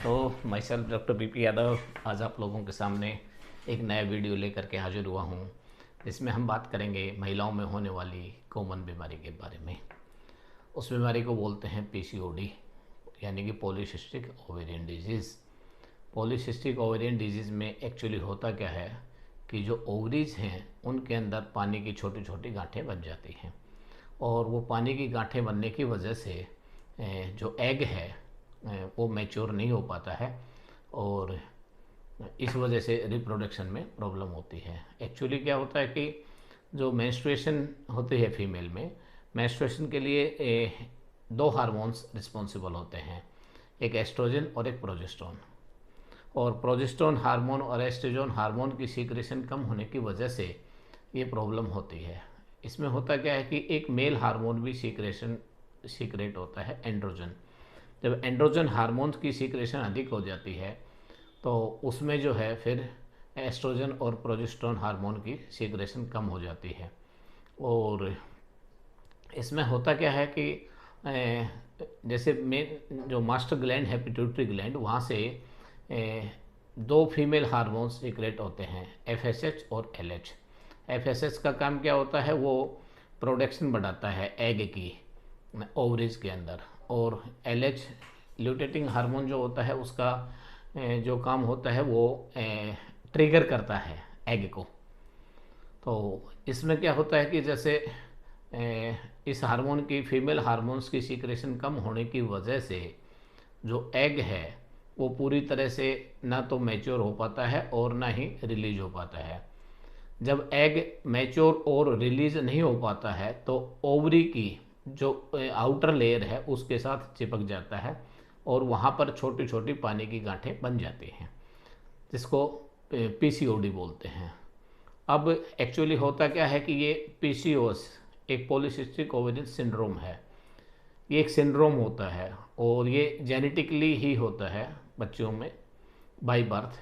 तो my self doctor BP Yadav आज आप लोगों के सामने एक नया वीडियो लेकर के हाजिर हुआ हूँ। इसमें हम बात करेंगे महिलाओं में होने वाली कॉमन बीमारी के बारे में। उस बीमारी को बोलते हैं पीसीओडी यानी कि polycystic ovarian disease. Polycystic ovarian disease में एक्चुअली होता क्या है कि जो ओवरीज हैं उनके अंदर पानी की छोटी छोटी गांठें बन जाती हैं और वो पानी की गांठें बनने की वजह से जो एग है वो मैच्योर नहीं हो पाता है और इस वजह से रिप्रोडक्शन में प्रॉब्लम होती है। एक्चुअली क्या होता है कि जो मेंस्ट्रुएशन होती है फीमेल में, मेंस्ट्रुएशन के लिए दो हार्मोन्स रिस्पॉन्सिबल होते हैं, एक एस्ट्रोजन और एक प्रोजेस्टेरोन। और प्रोजेस्टेरोन हार्मोन और एस्ट्रोजन हार्मोन की सीक्रेशन कम होने की वजह से ये प्रॉब्लम होती है। इसमें होता क्या है कि एक मेल हार्मोन भी सीक्रेट होता है, एंड्रोजन। जब एंड्रोजन हार्मोन की सीक्रेशन अधिक हो जाती है तो उसमें जो है फिर एस्ट्रोजन और प्रोजेस्टेरोन हार्मोन की सीक्रेशन कम हो जाती है। और इसमें होता क्या है कि जैसे मेन जो मास्टर ग्लैंड है पिट्यूटरी ग्लैंड, वहाँ से दो फीमेल हार्मोन्स सीक्रेट होते हैं, एफएसएच और एलएच। एफएसएच का काम क्या होता है, वो प्रोडक्शन बढ़ाता है एग की ओवरीज के अंदर, और एलएच ल्यूटेटिंग हार्मोन जो होता है उसका जो काम होता है वो ट्रिगर करता है एग को। तो इसमें क्या होता है कि जैसे इस हार्मोन की फीमेल हार्मोन्स की सीक्रेशन कम होने की वजह से जो एग है वो पूरी तरह से ना तो मैच्योर हो पाता है और ना ही रिलीज हो पाता है। जब एग मैच्योर और रिलीज नहीं हो पाता है तो ओवरी की जो आउटर लेयर है उसके साथ चिपक जाता है और वहाँ पर छोटी छोटी पानी की गांठें बन जाती हैं, जिसको पीसीओडी बोलते हैं। अब एक्चुअली होता क्या है कि ये पीसीओएस एक पॉलीसिस्टिक ओवेरियन सिंड्रोम है। ये एक सिंड्रोम होता है और ये जेनेटिकली ही होता है बच्चों में बाय बर्थ।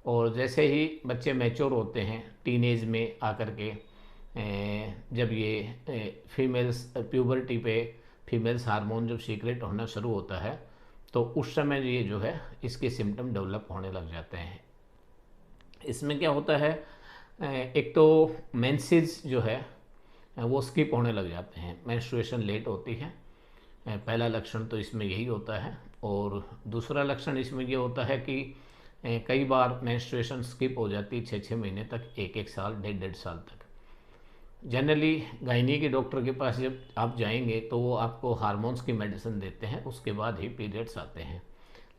और जैसे ही बच्चे मैच्योर होते हैं टीनेज में आकर के, जब ये फीमेल्स प्यूबर्टी पे फीमेल्स हार्मोन जब सीक्रेट होना शुरू होता है तो उस समय ये जो है इसके सिम्टम डेवलप होने लग जाते हैं। इसमें क्या होता है, एक तो मेंसेस जो है वो स्किप होने लग जाते हैं, मेंस्ट्रुएशन लेट होती है। पहला लक्षण तो इसमें यही होता है। और दूसरा लक्षण इसमें ये होता है कि कई बार मेंस्ट्रुएशन स्किप हो जाती है 6-6 महीने तक, 1-1 साल, 1.5 साल तक। जनरली गायनी के डॉक्टर के पास जब आप जाएंगे तो वो आपको हार्मोन्स की मेडिसिन देते हैं, उसके बाद ही पीरियड्स आते हैं।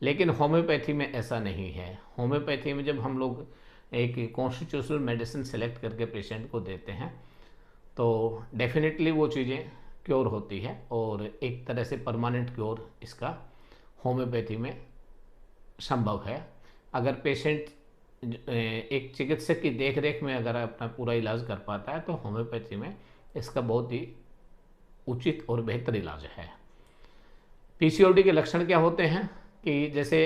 लेकिन होम्योपैथी में ऐसा नहीं है। होम्योपैथी में जब हम लोग एक कॉन्स्टिट्यूशनल मेडिसिन सेलेक्ट करके पेशेंट को देते हैं तो डेफिनेटली वो चीज़ें क्योर होती है और एक तरह से परमानेंट क्योर इसका होम्योपैथी में संभव है। अगर पेशेंट एक चिकित्सक की देखरेख में अगर अपना पूरा इलाज कर पाता है तो होम्योपैथी में इसका बहुत ही उचित और बेहतर इलाज है। पीसीओडी के लक्षण क्या होते हैं कि जैसे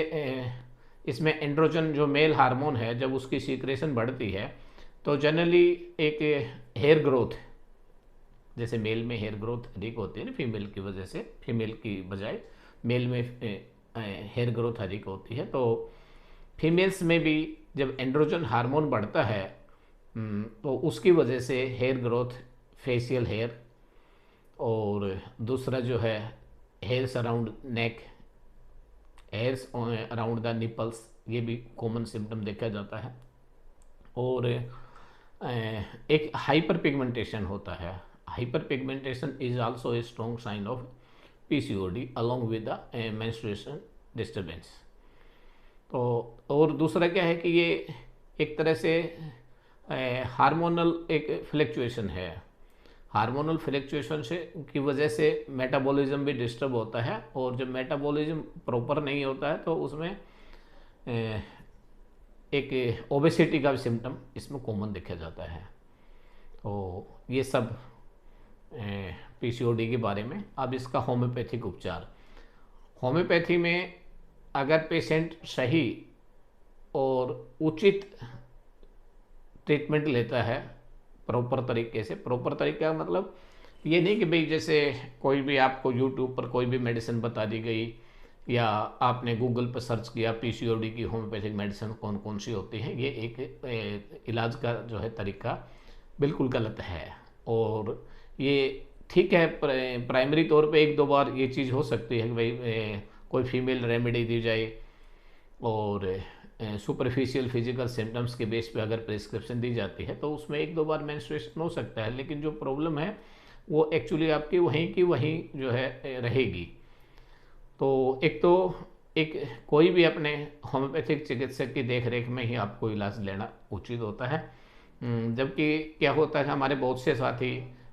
इसमें एंड्रोजन जो मेल हार्मोन है जब उसकी सीक्रेशन बढ़ती है तो जनरली एक हेयर ग्रोथ, जैसे मेल में हेयर ग्रोथ अधिक होती है ना फीमेल की वजह से, फीमेल की बजाय मेल में हेयर ग्रोथ अधिक होती है, तो फीमेल्स में भी जब एंड्रोजन हार्मोन बढ़ता है तो उसकी वजह से हेयर ग्रोथ, फेशियल हेयर, और दूसरा जो है hairs around neck, hairs around the nipples, ये भी कॉमन सिम्टम देखा जाता है। और एक हाइपर पिगमेंटेशन होता है। Hyperpigmentation is also a strong sign of PCOD along with the menstruation disturbance. तो और दूसरा क्या है कि ये एक तरह से हार्मोनल एक फ्लैक्चुएशन है। हार्मोनल फ्लैक्चुएशन से की वजह से मेटाबॉलिज्म भी डिस्टर्ब होता है और जब मेटाबॉलिज्म प्रॉपर नहीं होता है तो उसमें एक ओबेसिटी का भी सिम्टम इसमें कॉमन देखा जाता है। तो ये सब पीसीओडी के बारे में। अब इसका होम्योपैथिक उपचार। होम्योपैथी में अगर पेशेंट सही और उचित ट्रीटमेंट लेता है प्रॉपर तरीके से, प्रॉपर तरीका मतलब ये नहीं कि भाई जैसे कोई भी आपको यूट्यूब पर कोई भी मेडिसिन बता दी गई या आपने गूगल पर सर्च किया पीसीओडी की होम्योपैथिक मेडिसिन कौन कौन सी होती हैं, ये एक इलाज का जो है तरीका बिल्कुल गलत है। और ये ठीक है, प्राइमरी तौर पे एक दो बार ये चीज़ हो सकती है कि भाई कोई फीमेल रेमेडी दी जाए और सुपरफिशियल फिजिकल सिम्टम्स के बेस पे अगर प्रिस्क्रिप्शन दी जाती है तो उसमें एक दो बार मेंस्ट्रुएशन हो सकता है, लेकिन जो प्रॉब्लम है वो एक्चुअली आपकी वहीं की वहीं जो है रहेगी। तो एक कोई भी अपने होम्योपैथिक चिकित्सक की देख रेख में ही आपको इलाज लेना उचित होता है। जबकि क्या होता है, हमारे बहुत से साथी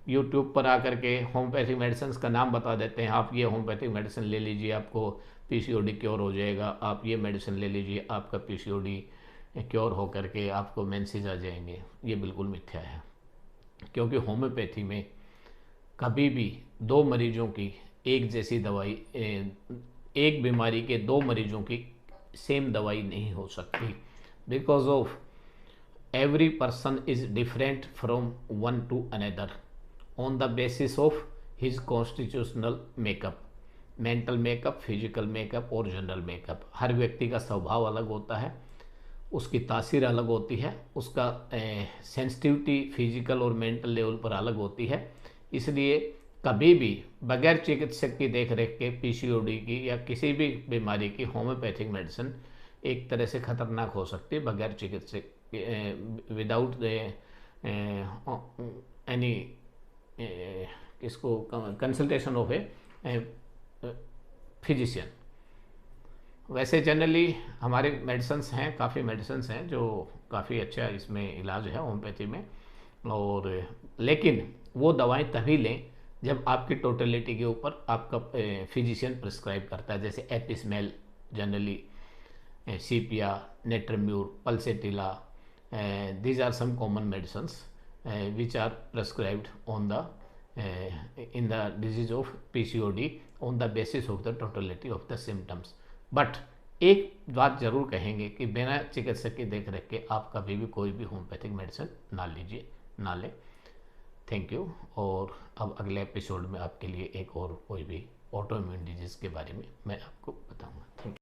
यूट्यूब पर आकर के होम्योपैथिक मेडिसिन का नाम बता देते हैं, आप ये होम्योपैथिक मेडिसिन ले लीजिए आपको पीसीओडी क्योर हो जाएगा, आप ये मेडिसिन ले लीजिए आपका पीसीओडी क्योर हो करके आपको मेंसेस आ जाएंगे। ये बिल्कुल मिथ्या है, क्योंकि होम्योपैथी में कभी भी दो मरीजों की एक जैसी दवाई, एक बीमारी के दो मरीजों की सेम दवाई नहीं हो सकती, because of every person is different from one to another on the basis of his constitutional makeup, mental makeup, physical makeup और जनरल मेकअप। हर व्यक्ति का स्वभाव अलग होता है, उसकी तासीर अलग होती है, उसका सेंसिटिविटी फिजिकल और मेंटल लेवल पर अलग होती है। इसलिए कभी भी बगैर चिकित्सक की देख रेख के पीसीओडी की या किसी भी बीमारी की होम्योपैथिक मेडिसिन एक तरह से खतरनाक हो सकती है बगैर चिकित्सक, विदाउट एनी इसको कंसल्टेशन ऑफ ए फिजिशियन। वैसे जनरली हमारे मेडिसिन्स हैं, काफ़ी मेडिसिन्स हैं जो काफ़ी अच्छा इसमें इलाज है होम्योपैथी में, और लेकिन वो दवाएं तभी लें जब आपकी टोटलिटी के ऊपर आपका फिजिशियन प्रिस्क्राइब करता है। जैसे Apis mel generally, sepia, Natrum mur, pulsatilla, these are some common medicines which are prescribed on the in the disease of PCOD on the basis of the totality of the symptoms। But एक बात जरूर कहेंगे कि बिना चिकित्सक की देख रेख के आप कभी भी कोई भी होम्योपैथिक मेडिसिन ना लें। Thank you. और अब अगले एपिसोड में आपके लिए एक और कोई भी ऑटो इम्यून डिजीज़ के बारे में मैं आपको बताऊंगा।